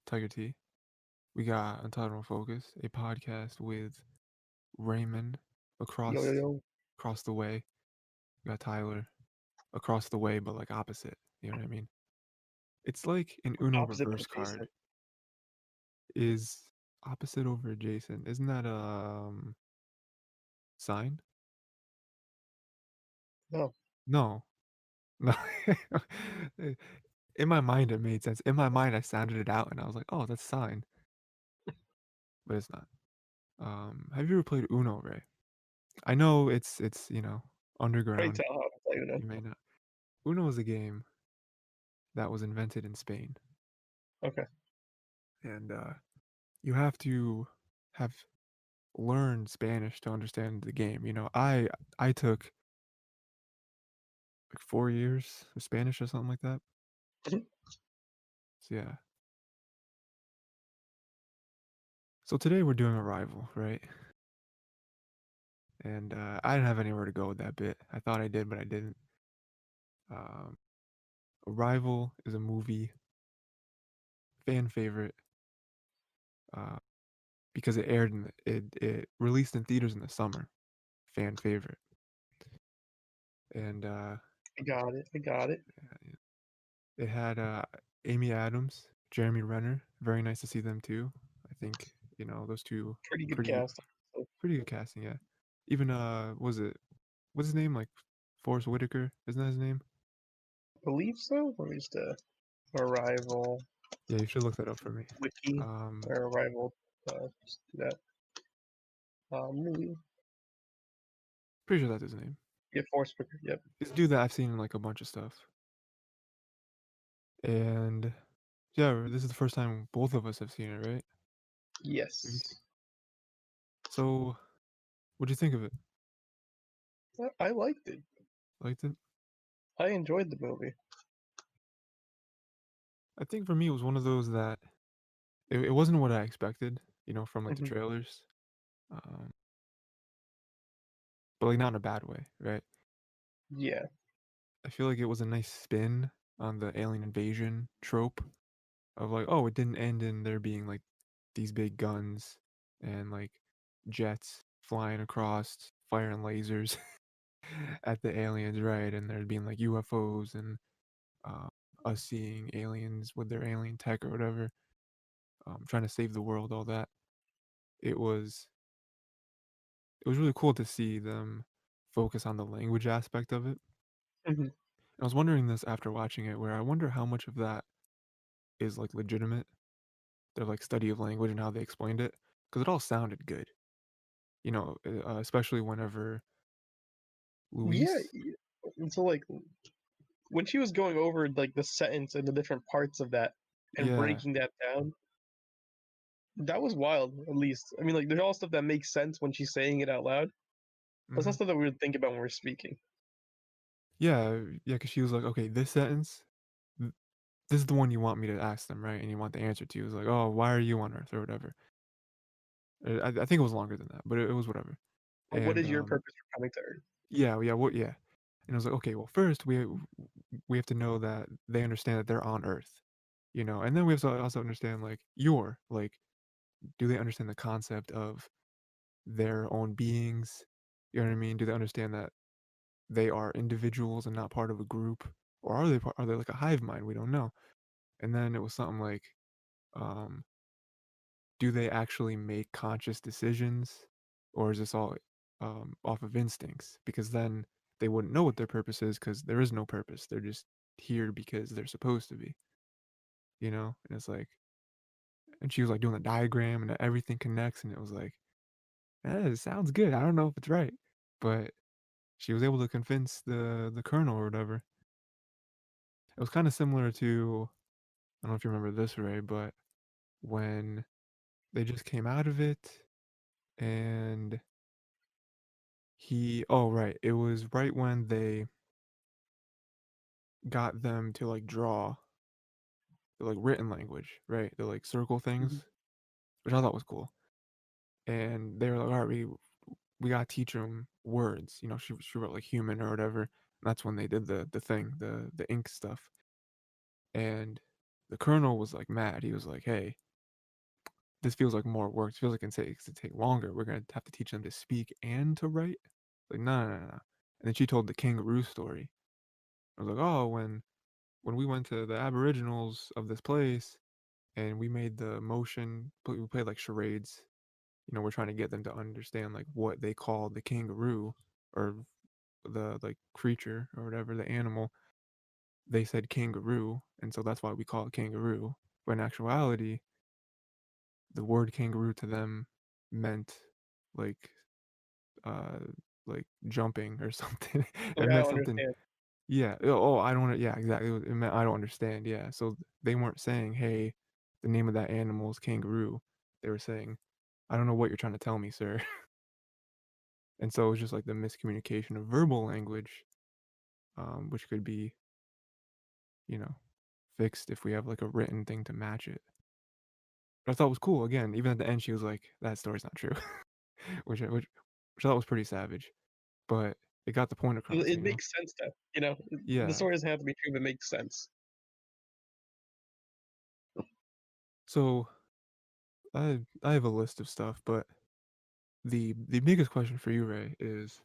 Tiger T. We got Untitled, unfocused, a podcast with Raymond Yo, yo, across yo. across the way. We got Tyler across the way, but like opposite. You know what I mean? It's like an Uno Opposite but reverse card. adjacent. Is opposite over adjacent? Isn't that a sign? No. No, no. In my mind, it made sense. In my mind, I sounded it out, and I was like, "Oh, that's a sign," but it's not. Have you ever played Uno, Ray? I know it's Pray underground. tell how to play Uno. You may not. Uno is a game that was invented in Spain, Okay. and you have to have learned Spanish to understand the game. I took like 4 years of Spanish or something like that. Mhm. So yeah. So today we're doing Arrival, right? And I didn't have anywhere to go with that bit. I thought I did, but I didn't. Um, Arrival is a movie, fan favorite, uh, because it aired it released in theaters in the summer. Fan favorite, and I got it. I got it. it had Amy Adams, Jeremy Renner. Very nice to see them too. I think those two Pretty good pretty cast. I pretty good casting. Yeah, even was it what's his name, like Forrest Whitaker? Isn't that his name? believe so. Let me just Arrival Yeah, you should look that up for me. wiki Um, or Arrival. Just do that. Movie. Pretty sure that's his name. Yeah, Force Picker. Yep. He's a dude that I've seen in like a bunch of stuff. And yeah, this is the first time both of us have seen it, right? Have you Yes. So, what'd you think of it? I liked it. Liked it? I enjoyed the movie. I think for me, it was one of those that it wasn't what I expected, from like the Hmm. trailers. Um, but like not in a bad way, right? Yeah. I feel like it was a nice spin on the alien invasion trope of like, oh, it didn't end in there being like these big guns and like jets flying across, firing lasers at the aliens, right? And there being like UFOs and uh, us seeing aliens with their alien tech or whatever, trying to save the world, all that. It was it was really cool to see them focus on the language aspect of it. Hmm. I was wondering this after watching it, where I wonder how much of that is like legitimate, their like study of language and how they explained it, because it all sounded good. Especially whenever Yeah. Luis, And so like when she was going over like the sentence and the different parts of that and yeah, breaking that down, that was wild. At least I mean, like there's all stuff that makes sense when she's saying it out loud. That's hmm not stuff that we would think about when we're speaking. yeah, because she was like, okay, this sentence, th- this is the one you want me to ask them, right? And you want the answer to. It was like, oh, why are you on Earth or whatever. I think it was longer than that, but it was whatever. What And is your purpose for coming to Earth? yeah. And I was like, okay, well, first we have to know that they understand that they're on Earth, and then we have to also understand like do they understand the concept of their own beings? You know what I mean? Do they understand that they are individuals and not part of a group, or are they like a hive mind? We don't know. And then it was something like, um, do they actually make conscious decisions, or is this all off of instincts? Because then they wouldn't know what their purpose is because there is no purpose. They're just here because they're supposed to be, And it's like, and she was like doing the diagram and everything connects, and it was like, it sounds good. I don't know if it's right, but she was able to convince the colonel or whatever. It was kind of similar to, I don't know if you remember this, Ray, but when they just came out of it and oh, right. It was right when they got them to like draw the like written language, right? The like circle things, Mhm. which I thought was cool. And they were like, all right, we gotta teach them words. She wrote like human or whatever. And that's when they did the thing, the ink stuff. And the colonel was like mad. He was like, "Hey, this feels like more work. It feels like it's to take longer. We're gonna have to teach them to speak and to write." Like, no, no, no, no. And then she told the kangaroo story. I was like, "Oh, when we went to the Aboriginals of this place and we made the motion, we played like charades. You know, we're trying to get them to understand like what they call the kangaroo or the like creature or whatever the animal. They said kangaroo, and so that's why we call it kangaroo. But in actuality, the word kangaroo to them meant like uh like jumping or something. Like It I meant don't something. understand. Yeah. Oh, I don't. Yeah, exactly. It meant I don't understand. Yeah. So they weren't saying, "Hey, the name of that animal is kangaroo." They were saying, "I don't know what you're trying to tell me, sir." And so it was just like the miscommunication of verbal language, which could be, you know, fixed if we have like a written thing to match it. But I thought was cool. Again, even at the end, she was like, "That story's not true," which I thought was pretty savage. But it got the point across, It you know. makes sense though. You know, the Yeah. story doesn't have to be true, but it makes sense. So I have a list of stuff, but the biggest question for you, Ray, is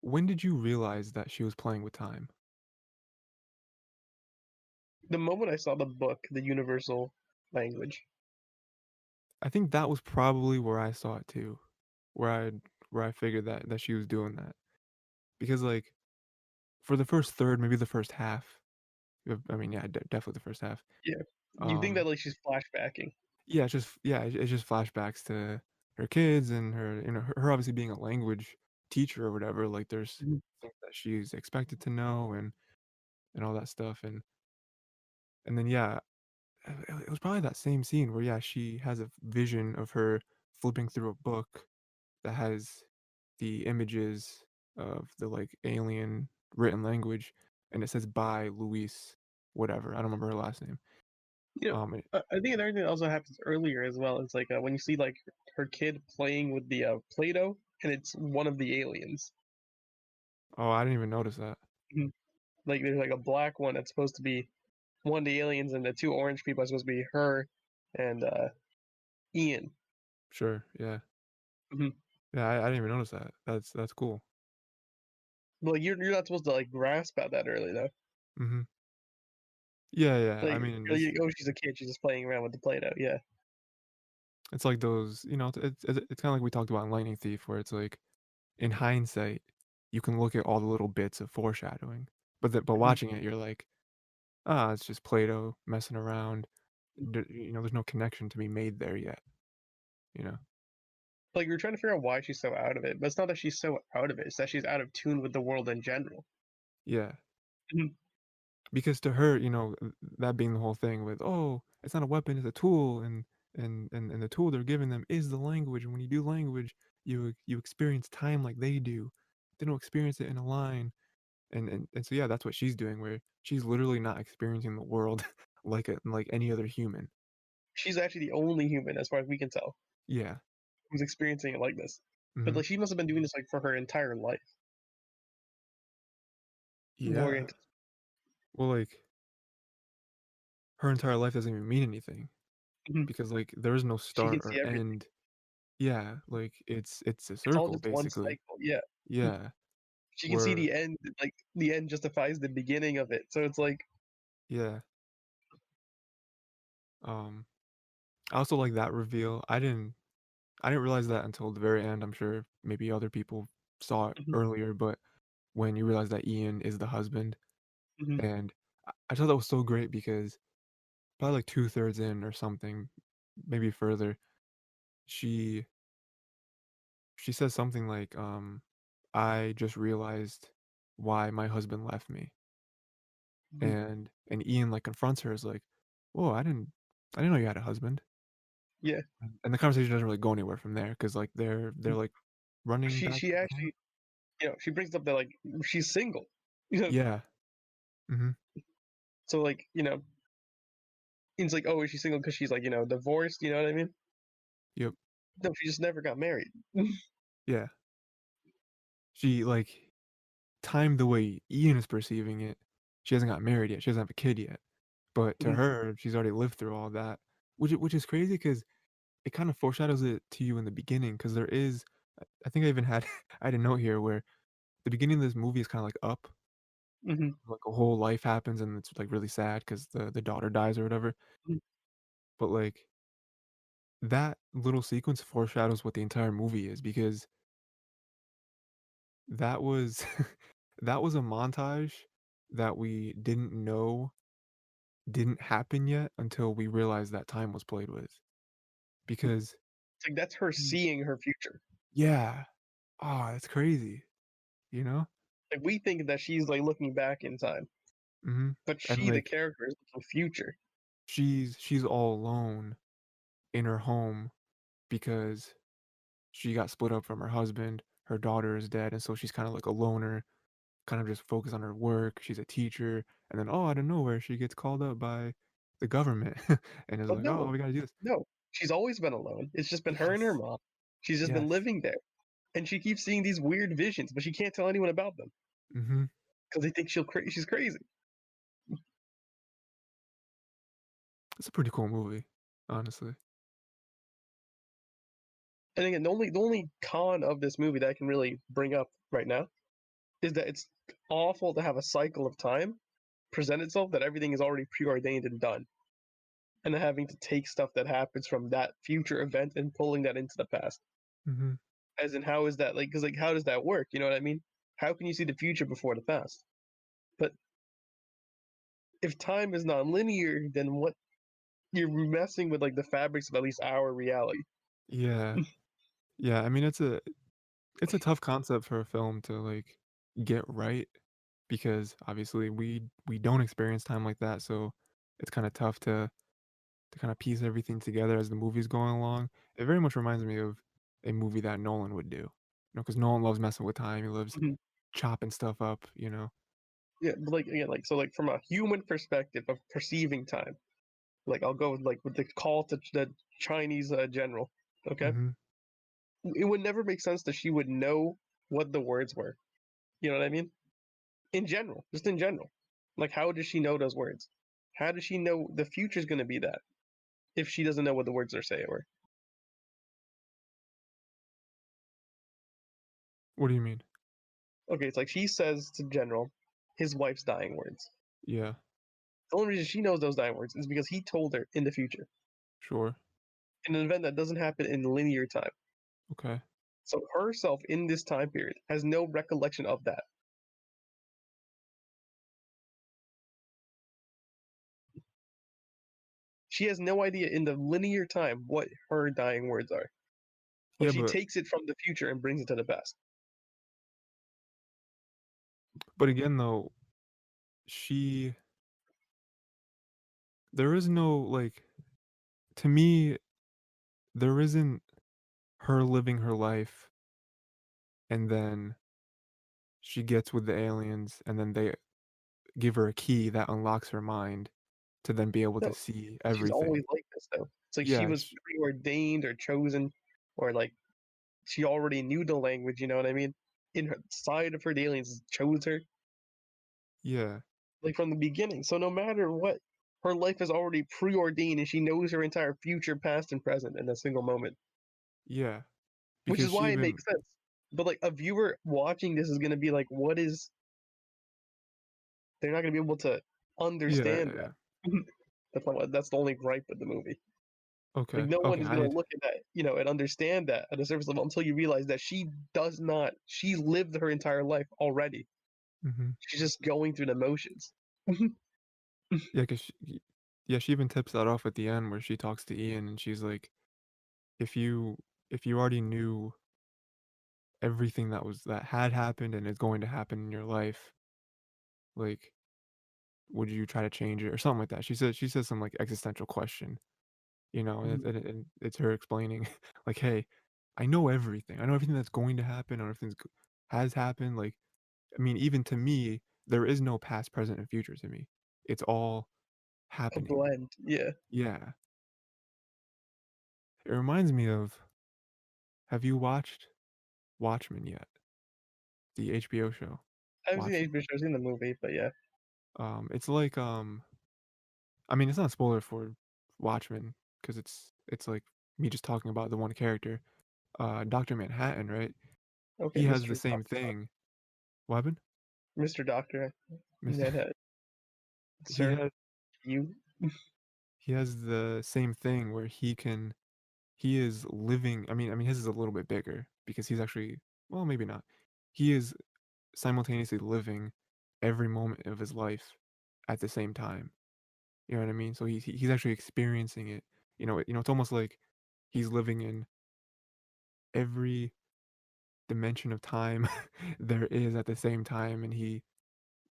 when did you realize that she was playing with time? The moment I saw the book, the universal language, I think that was probably where I saw it too, where I where I figured that she was doing that because like for the first third, maybe the first half. I mean, yeah, definitely the first half. yeah, you think that Um, like she's flashbacking. yeah, it's just flashbacks to her kids and her, you know, her obviously being a language teacher or whatever. Like, there's Mhm. things that she's expected to know and all that stuff, and then yeah, it was probably that same scene where yeah, she has a vision of her flipping through a book that has the images of the like alien written language, and it says by Luis, whatever. I don't remember her last name. You know, Um, I think another thing that also happens earlier as well is like when you see like her kid playing with the Play-Doh, and it's one of the aliens. oh, I didn't even notice that. Mhm. Like there's like a black one that's supposed to be one of the aliens, and the two orange people are supposed to be her and Ian. Sure, yeah. Mhm. Yeah, I didn't even notice that. That's cool. But like you're not supposed to like grasp at that early though. Mhm. Yeah, yeah. Like, I mean, oh, she's a kid. She's just playing around with the Play-Doh. Yeah. it's like those, you know, it's kind of like we talked about in Lightning Thief, where it's like in hindsight, you can look at all the little bits of foreshadowing, but Mhm. watching it, you're like, ah, it's just Play-Doh messing around. You know, there's no connection to be made there yet. You know. Like you're trying to figure out why she's so out of it, but it's not that she's so out of it. It's that she's out of tune with the world in general. Yeah. Mhm. Because to her, you know, that being the whole thing with, oh, it's not a weapon, it's a tool, and the tool they're giving them is the language. And when you do language, you experience time like they do. They don't experience it in a line. And so yeah, that's what she's doing, where she's literally not experiencing the world like any other human. She's actually the only human, as far as we can tell, Yeah. who's experiencing it like this. But Hmm. like she must have been doing this like for her entire life. Going Yeah. into Well, like her entire life doesn't even mean anything Mhm. because like there is no She can start or see everything. end. Yeah, like it's a It's all circle just one basically. cycle. Yeah. Yeah. She can see Where the end. Like the end justifies the beginning of it. So it's like yeah. Um I also like that reveal. I didn't realize that until the very end. I'm sure maybe other people saw it Mhm. earlier, but when you realize that Ian is the husband, Mhm. and I thought that was so great because probably like two-thirds in or something, maybe further, she she says something like, I just realized why my husband left me. Mhm. And Ian like confronts her as like, whoa, I didn't know you had a husband. Yeah. And the conversation doesn't really go anywhere from there because like they're Mhm. like running back She to the camp. actually, she brings up that like she's single. You know, Yeah. Hmm. so like it's like, oh, is she single because she's like divorced? You know what I mean? Yep. No, she just never got married. Yeah. She like timed the way Ian is perceiving it. She hasn't got married yet. She doesn't have a kid yet. But to Mhm, her, she's already lived through all that, which is crazy because it kind of foreshadows it to you in the beginning. Because there is I think I even had I had a note here where the beginning of this movie is kinda like Up, mhm, like a whole life happens and it's, like, really sad because the daughter dies or whatever, mhm. but, like, that little sequence foreshadows what the entire movie is because that was that was a montage that we didn't know didn't happen yet until we realized that time was played with, because It's like that's her Mm. seeing her future. Yeah. Ah, that's crazy, you know? Like we think that she's like looking back in time, Mhm, but and, she, the like, character, is looking future. she's all alone in her home because she got split up from her husband, her daughter is dead, and so she's kinda like a loner, kind of just focused on her work, she's a teacher, and then, out of nowhere, she gets called up by the government, and is But like, "Oh, no, we gotta do this." no, she's always been alone. It's just been her and her Yes, mom. She's just been yes, living there, and she keeps seeing these weird visions, but she can't tell anyone about them mhm. because they think she's crazy. It's a pretty cool movie, honestly. And again, the only con of this movie that I can really bring up right now is that it's awful to have a cycle of time present itself that everything is already preordained and done, and then having to take stuff that happens from that future event and pulling that into the past. Mhm. As in, how is that like? Because like, how does that work? You know what I mean? How can you see the future before the past? But if time is non-linear, then what? You're messing with like the fabrics of at least our reality. Yeah. Yeah, I mean, it's a tough concept for a film to, like, get right because, obviously, we don't experience time like that, so it's kinda tough to kinda piece everything together as the movie's going along. It very much reminds me of a movie that Nolan would do, because Nolan loves messing with time, he loves Mhm. chopping stuff up, you know? Yeah, but like again, like so, like from a human perspective of perceiving time, like I'll go with like with the call to the Chinese general. Okay, Mhm. it would never make sense that she would know what the words were. You know what I mean? In general, just in general, like how does she know those words? How does she know the future's going to be that if she doesn't know what the words are saying? Or What do you mean? okay, it's like she says to general, his wife's dying words. Yeah, The only reason she knows those dying words is because he told her in the future, sure. in an event that doesn't happen in linear time. Okay. So herself in this time period has no recollection of that. She has no idea in the linear time what her dying words are. But Yeah, she takes it from the future and brings it to the past. but again, though, she there is no, like to me, there isn't her living her life and then she gets with the aliens and then they give her a key that unlocks her mind to then be able to No, see she's always everything. like this though. It's like she Yeah, was preordained or chosen, or like she already knew the language. You know what I mean? In her side of her, the aliens chose her yeah, like from the beginning. So no matter what, her life is already preordained, and she knows her entire future, past, and present in a single moment. yeah, Which because is she why it even makes sense. But like a viewer watching this is going to be like, what is? They're not going to be able to yeah, understand yeah, yeah. that. That's the only gripe with the movie. Like Okay, no one okay, is gonna look at that, and understand that at a surface level until you realize that she does not. She lived her entire life already. mhm. She's just going through the motions. Yeah, 'cause yeah, she even tips that off at the end where she talks to Ian and she's like, "If you if you already knew everything that had happened and is going to happen in your life, like, would you try to change it?" Or something like that. She says some, like, existential question, and Mhm. it's her explaining, like, "Hey, I know everything. I know everything that's going to happen or everything's has happened, like, I mean, even to me, there is no past, present, and future to me. It's all A happening." blend, yeah. Yeah. It reminds me of have you watched Watchmen yet? The HBO show, I haven't seen Watchmen? HBO shows in the movie, but yeah. It's like, I mean, it's not a spoiler for Watchmen because it's like me just talking about the one character, Doctor Manhattan, right? Okay, He has the Mr. same thing. What happened? Mr. Doctor, Mister Manhattan, he sir, has you. he has the same thing where he is living. I mean, his is a little bit bigger because he's actually, well, maybe not. He is simultaneously living every moment of his life at the same time. You know what I mean? So he's actually experiencing it. It's almost like he's living in every dimension of time there is at the same time, and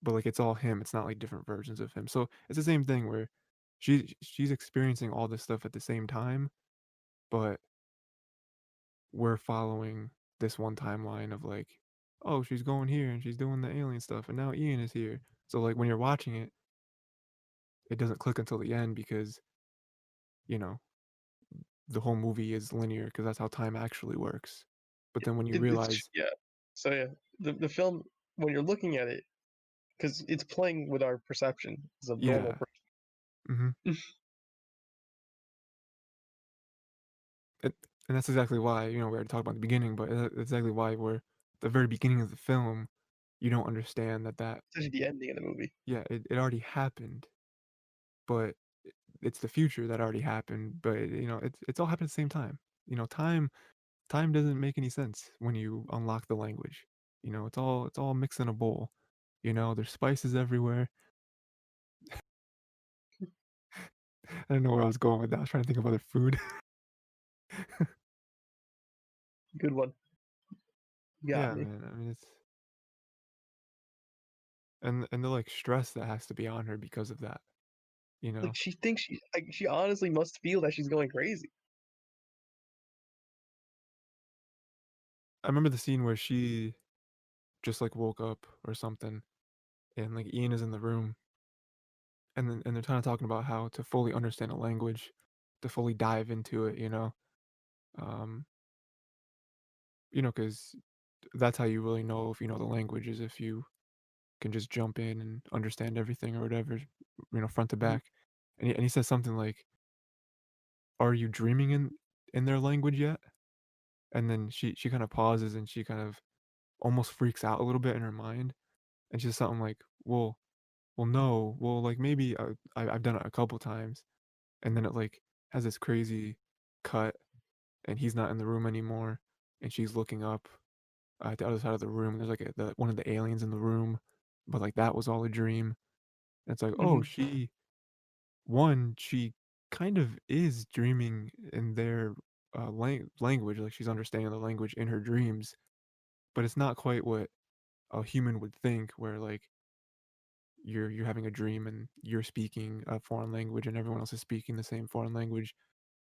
but like it's all him. It's not like different versions of him. So it's the same thing where she's experiencing all this stuff at the same time, but we're following this one timeline of like, oh, she's going here and she's doing the alien stuff, and now Ian is here. So like when you're watching it, it doesn't click until the end because you know the whole movie is linear because that's how time actually works. But then when you It's realize, yeah. So yeah, the film when you're looking at it, because it's playing with our perception as a normal yeah, person. hmm it, and that's exactly why we already talked about the beginning, but that's exactly why we're the very beginning of the film, you don't understand that Especially the ending of the movie. yeah, it already happened, but it's the future that already happened, but it's all happened at the same time. Time doesn't make any sense when you unlock the language. It's all mixed in a bowl. There's spices everywhere. I don't know where I was going with that. I was trying to think of other food. Good one. Got Yeah, me. man. I mean, it's and the like stress that has to be on her because of that. You Like know, she thinks she honestly must feel that she's going crazy. I remember the scene where she just like woke up or something, and like Ian is in the room, and they're kind of talking about how to fully understand a language, to fully dive into it. Um, because that's how you really know if you know the language is if you can just jump in and understand everything or whatever, front to Mhm. back. And he says something like, "Are you dreaming in their language yet?" And then she kind of pauses and she kind of almost freaks out a little bit in her mind, and she says something like, "Well, no, well, like maybe I've done it a couple times," and then it like has this crazy cut, and he's not in the room anymore, and she's looking up at the other side of the room. There's like one of the aliens in the room, but like that was all a dream. And it's like, oh, Mhm. she kind of is dreaming in their language, like she's understanding the language in her dreams, but it's not quite what a human would think, where like you're having a dream and you're speaking a foreign language and everyone else is speaking the same foreign language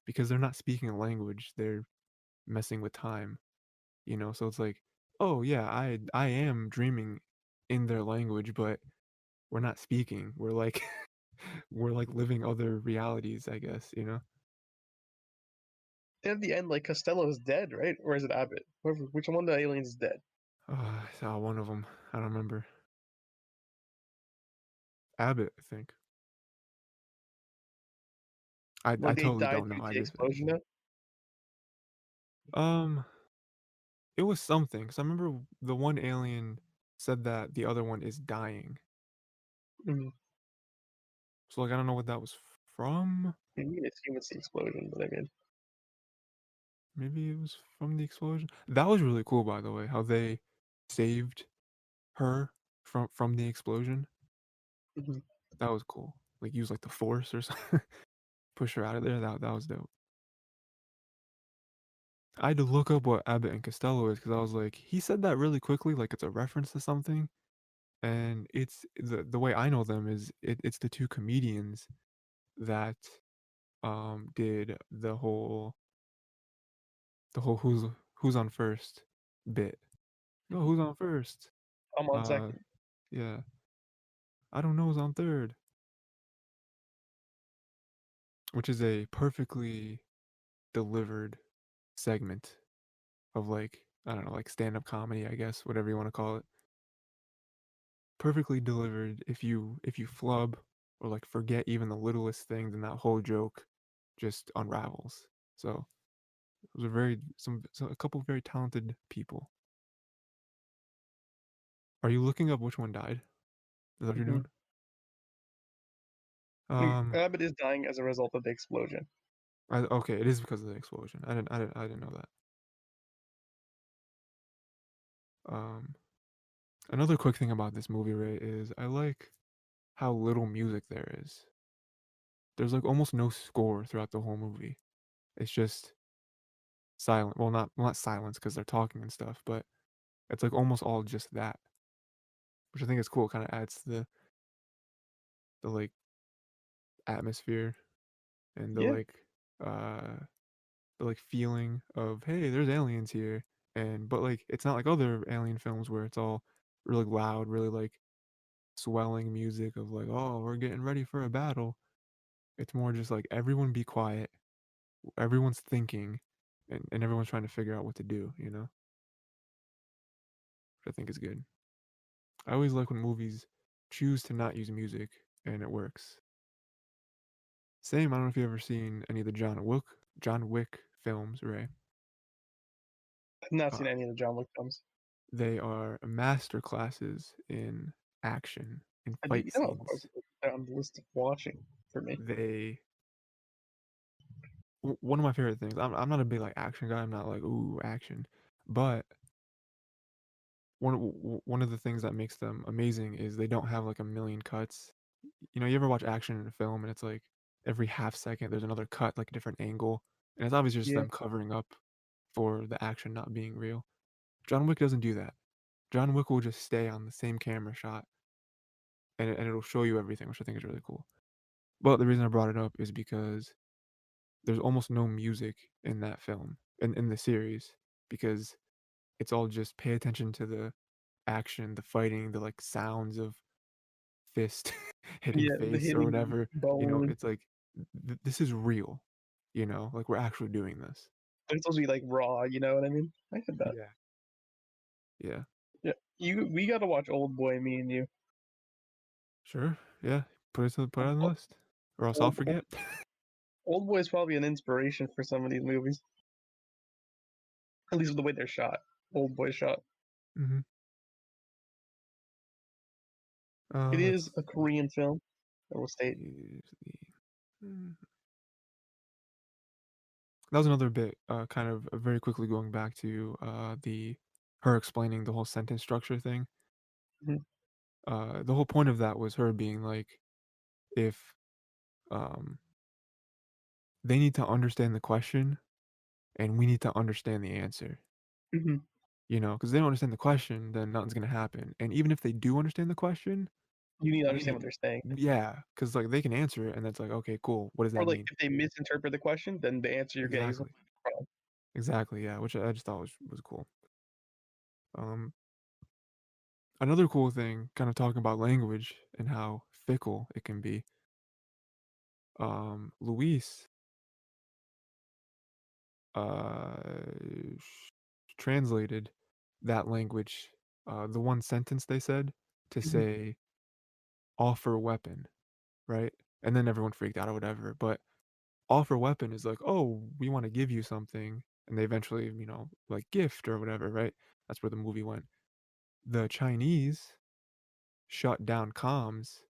because they're not speaking a language, they're messing with time. So it's like, oh yeah, I am dreaming in their language, but we're not speaking, we're like we're like living other realities, I guess. And at the end, like Costello is dead, right? Or is it Abbott? Whoever, which one of the aliens is dead? I saw one of them. I don't remember. Abbott, I think. I Like they totally died don't know. due to I the just explosion now? um it was something, because I remember the one alien said that the other one is dying, Mhm. so like I don't know what that was from. I mean, it's the explosion, but I mean, Maybe it was from the explosion. That was really cool, by the way, how they saved her from the explosion. mhm. That was cool. Like use like the force or something, push her out of there. That was dope. I had to look up what Abbott and Costello is because I was like, he said that really quickly, like it's a reference to something. And it's the way I know them is it's the two comedians that did the whole who's on first bit. Oh, Mhm. who's on first? I'm on Uh, second. yeah, I don't know who's on third, which is a perfectly delivered segment of like I don't know, like stand-up comedy, I guess, whatever you want to call it. Perfectly delivered. If you flub or like forget even the littlest thing, then that whole joke just unravels. So those are a couple of very talented people. Are you looking up which one died? Is that what you're Hmm. doing? Um, Abbott is dying as a result of the explosion. okay, it is because of the explosion. I didn't know that. Um, Another quick thing about this movie, Ray, is I like how little music there is. There's like almost no score throughout the whole movie. It's just silent. Well, not silence because they're talking and stuff, but it's like almost all just that, which I think is cool. Kind of adds to the like atmosphere and Yeah, uh the like feeling of hey, there's aliens here, and but like it's not like other alien films where it's all really loud, really like swelling music of like oh we're getting ready for a battle. It's more just like everyone be quiet, everyone's thinking, and everyone's trying to figure out what to do. Which I think is good. I always like when movies choose to not use music and it works. Same. I don't know if you've ever seen any of the John Wick films, Ray. I've not Uh, seen any of the John Wick films. they are master classes in action, in I did, fight of course, scenes. they're on the list of watching for me. They One of my favorite things. I'm not a big like action guy. I'm not like ooh action, but one of the things that makes them amazing is they don't have like a million cuts. You ever watch action in a film and it's like every half second there's another cut, like a different angle, and it's obviously just Yeah, them covering up for the action not being real. John Wick doesn't do that. John Wick will just stay on the same camera shot and it'll show you everything, which I think is really cool. But the reason I brought it up is because there's almost no music in that film, in the series, because it's all just pay attention to the action, the fighting, the like sounds of fist hitting yeah, the face or hitting whatever. bone. It's like this is real. Like we're actually doing this. It's supposed to be like raw. You know what I mean? I get that. Yeah. Yeah. Yeah, we got to watch Old Boy, me and you. Sure. Yeah. Put it on the Old, list, or else I'll old, forget. Old Boy is probably an inspiration for some of these movies, at least with the way they're shot. Old Boy shot. hmm It is Let's a Korean film, I will state. use the. That was another bit, kind of very quickly going back to the her explaining the whole sentence structure thing. Mhm. The whole point of that was her being like, if um, they need to understand the question and we need to understand the answer, Mhm. because they don't understand the question, then nothing's gonna happen. And even if they do understand the question, You need to we understand need, what they're saying. yeah, because like they can answer it, and that's like, okay, cool. What does Or that like mean? if they misinterpret the question, then the answer you're getting is Exactly, wrong. exactly, yeah. Which I just thought was cool. Um, Another cool thing, kind of talking about language and how fickle it can be. Luis translated that language, the one sentence they said to Mhm. say offer weapon, right? And then everyone freaked out or whatever. But offer weapon is like, oh, we want to give you something, and they eventually, like gift or whatever, right? That's where the movie went. The Chinese shut down comms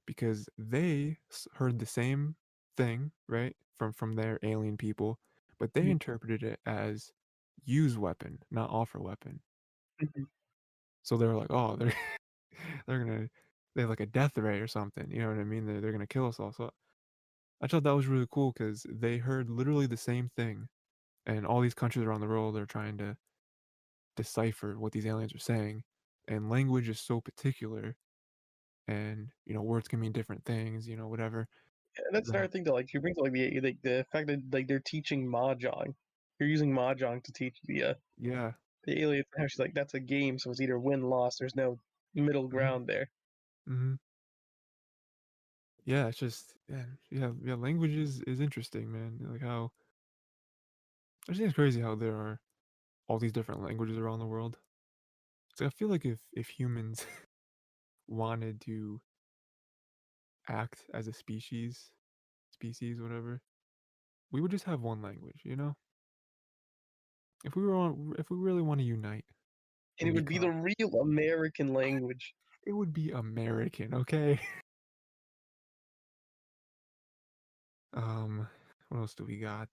because they heard the same thing, right, from their alien people, but they Mhm. interpreted it as use weapon, not offer weapon. Mhm. So they were like, oh, they're gonna they have like a death ray or something. You know what I mean? They're gonna kill us all. So I thought that was really cool because they heard literally the same thing, and all these countries around the world are trying to decipher what these aliens are saying, and language is so particular, and words can mean different things, whatever. And that's another That thing that like she brings up, like the fact that like they're teaching mahjong. You're using mahjong to teach yeah. the aliens. How she's like that's a game, so it's either win loss. There's no middle hmm ground there. hmm Yeah, it's just yeah. Language is interesting, man. Like how I just think it's crazy how there are all these different languages around the world. It's like I feel like if humans wanted to act as a species, whatever, we would just have one language, you know? If we really want to unite And it and would be the become, real American language. it would be American, okay? Um, what else do we got?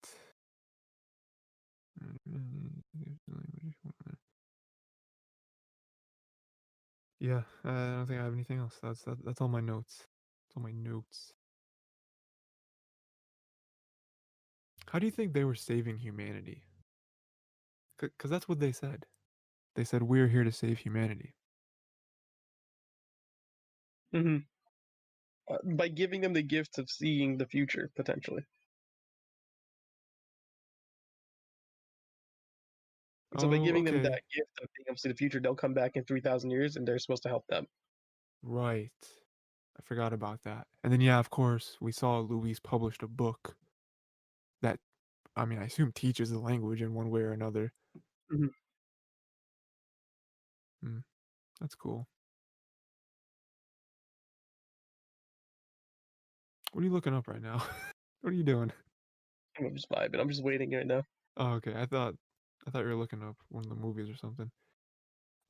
Yeah, I don't think I have anything else. That's all my notes. That's all my notes. How do you think they were saving humanity? Because that's what they said. They said we're here to save humanity. Hmm. By giving them the gift of seeing the future potentially. So by Oh, giving them okay. that gift of being able to see the future, they'll come back in 3,000 years, and they're supposed to help them. Right. I forgot about that. And then yeah, of course, we saw Louise published a book that, I mean, I assume teaches the language in one way or another. Hmm. Hmm, that's cool. What are you looking up right now? What are you doing? I'm just vibing. I'm just waiting right now. Oh, okay. I thought you were looking up one of the movies or something.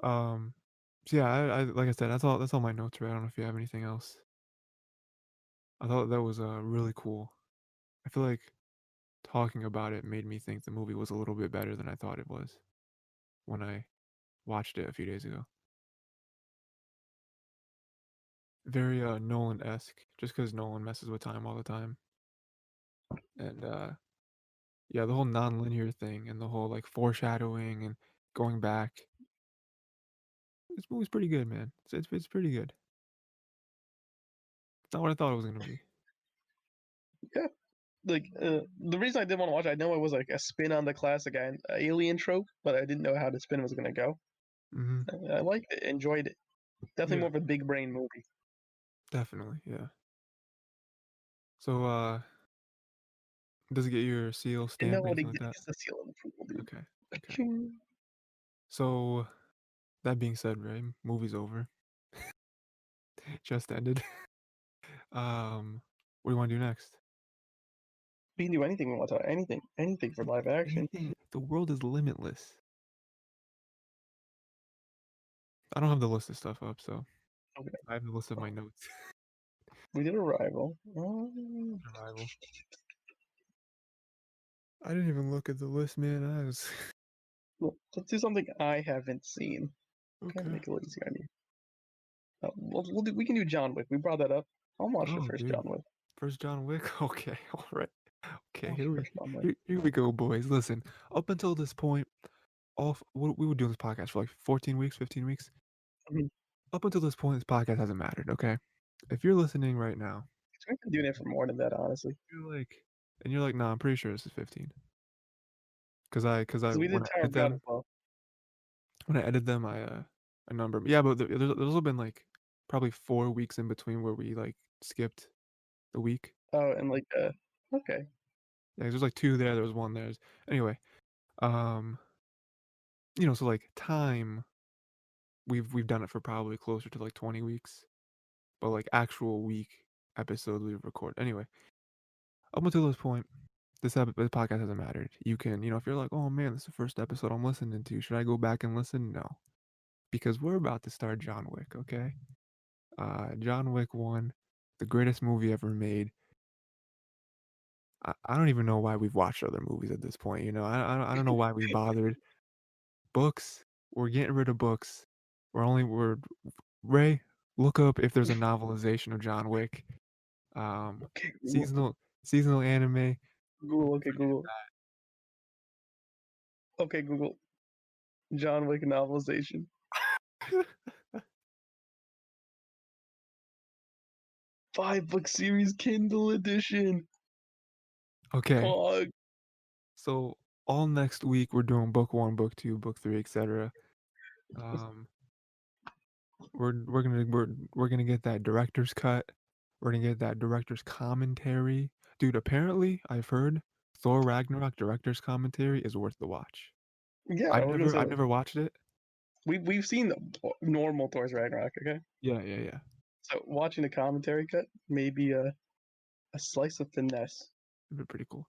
Um, so yeah, I like I said, that's all my notes, right? I don't know if you have anything else. I thought that was really cool. I feel like talking about it made me think the movie was a little bit better than I thought it was when I watched it a few days ago. Very Nolan-esque, just because Nolan messes with time all the time. And yeah, the whole non-linear thing and the whole like foreshadowing and going back. This movie's pretty good, man. It's pretty good. It's not what I thought it was gonna be. Yeah. Like the reason I didn't want to watch it, I know it was like a spin on the classic alien trope, but I didn't know how the spin was gonna go. Hmm. I liked it, enjoyed it. Definitely Yeah, more of a big brain movie. definitely. Yeah. So does it get your seal And stamp or nobody anything like that? gets the seal of approval, dude. Okay. Okay. Ka-ching. So that being said, right, movie's over. Just ended. What do you want to do next? We can do anything we want to. Anything for live action. Anything. The world is limitless. I don't have the list of stuff up, so Okay. I have the list of my Well, notes. we did Arrival. Arrival. I didn't even look at the list, man. I was Let's do something I haven't seen. Kind of okay. make it a little easier on you. We can do John Wick. We brought that up. I'll watch the Oh, first dude. John Wick. First John Wick. Okay, all right. Okay, I'll watch the first John Wick. here we go, boys. Listen, up until this point, we were doing this podcast for like 14 weeks, 15 weeks. Mhm. Up until this point, this podcast hasn't mattered. Okay, if you're listening right now, We've been doing it for more than that, honestly. you're like, nah, I'm pretty sure this is 15. Because I Because we when did I Tower edit of God as them, well. I number. Yeah, but there's also been like probably 4 weeks in between where we like skipped the week. Oh, and like, okay. Yeah, there's like two there. There was one there. Anyway, um, so like time, we've done it for probably closer to like 20 weeks, but like actual week episodes we've recorded. Anyway, up until this point, this podcast hasn't mattered. You can, if you're like, oh man, this is the first episode I'm listening to. Should I go back and listen? No, because we're about to start John Wick. Okay, John Wick 1, the greatest movie ever made. I don't even know why we've watched other movies at this point. I don't know why we bothered. Books, we're getting rid of books. We're Ray, look up if there's a novelization of John Wick. Um, Okay, Google. seasonal anime. Google. Okay, Google. Okay, Google. John Wick novelization. 5 book series Kindle edition. Okay, Pog. so all next week we're doing book one, book two, book three, etc. Um, we're gonna get that director's cut. We're gonna get that director's commentary. Dude, apparently I've heard Thor Ragnarok director's commentary is worth the watch. Yeah, we're gonna say I've that. never watched it. We've seen the normal Thor's Ragnarok. Okay. Yeah, yeah, yeah. So watching the commentary cut, maybe a slice of finesse. It'd be pretty cool.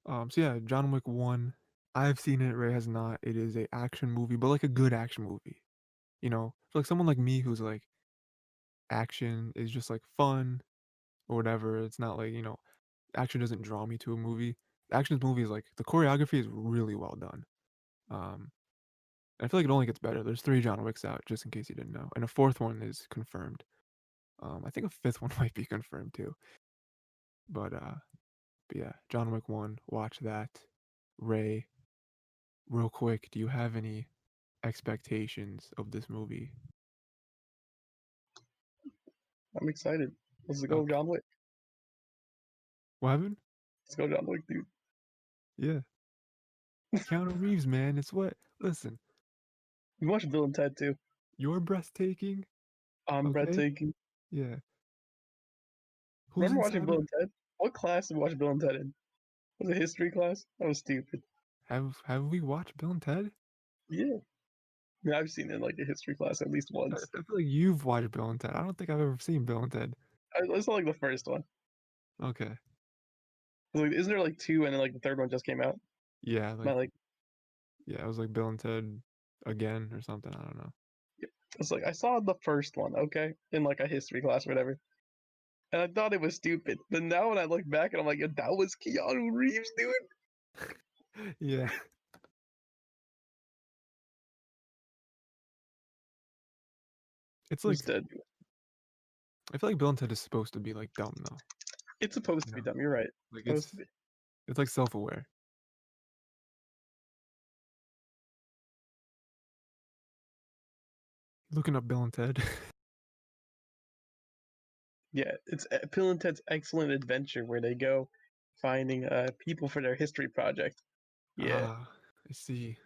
So yeah, John Wick 1, I've seen it, Ray has not. It is a action movie, but like a good action movie. You know, for like someone like me who's like action is just like fun or whatever. It's not like, action doesn't draw me to a movie. The action movie is like the choreography is really well done. Um, and I feel like it only gets better. There's 3 John Wicks out, just in case you didn't know, and a fourth one is confirmed. I think a fifth one might be confirmed too. But yeah, John Wick 1, watch that. Ray, real quick, do you have any expectations of this movie? I'm excited. Let's go, Okay. John Wick. What happened? Let's go, John Wick, dude. Yeah. Keanu Reeves, man, it's what? Listen, We watched Bill and Ted too. you're breathtaking, I'm okay? breathtaking. Yeah. Who's Remember watching inside Bill of and Ted? What class did we watch Bill and Ted in? Was it history class? That was stupid. have we watched Bill and Ted? Yeah. I mean, I've seen it in like a history class at least I once. feel like you've watched Bill and Ted. I don't think I've ever seen Bill and Ted. It's not like the first one. Okay. Like, isn't there like two and then like the third one just came out? Yeah, Not like yeah, it was like Bill and Ted again or something. I don't know. it's like I saw the first one, okay, in like a history class or whatever, and I thought it was stupid. But now when I look back and I'm like, yeah, that was Keanu Reeves, dude. Yeah. It's like Instead, I feel like Bill and Ted is supposed to be like dumb though. it's supposed You to be know? dumb. You're right. It's Like supposed to be. it's like self-aware. Looking up Bill and Ted. Yeah, it's Bill and Ted's Excellent Adventure where they go finding people for their history project. Yeah, Ah, I see.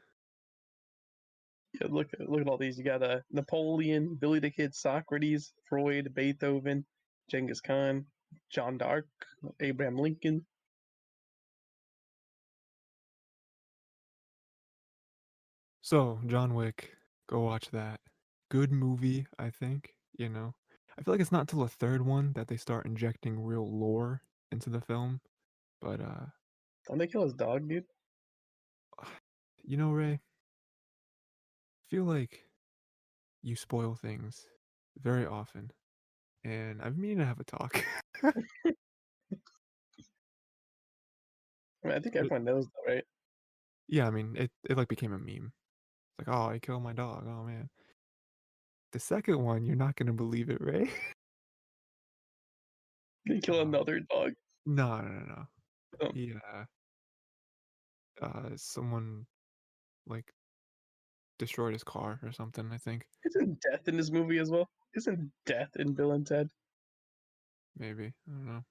yeah. Look at all these. You got Napoleon, Billy the Kid, Socrates, Freud, Beethoven, Genghis Khan, John d'Arc, Abraham Lincoln. So, John Wick, go watch that. Good movie, I think, I feel like it's not till the third one that they start injecting real lore into the film, but Don't they kill his dog, dude? Ray, I feel like you spoil things very often, and I've been meaning to have a talk. I mean, I think But everyone knows that, right? yeah, I mean, it like became a meme. It's like, oh, I killed my dog. Oh man. The second one, you're not gonna believe it, Ray. They kill Uh, another dog. no, no, no, no. Um, He, someone like destroyed his car or something. I think isn't death in this movie as well? Isn't death in Bill and Ted? maybe I don't know.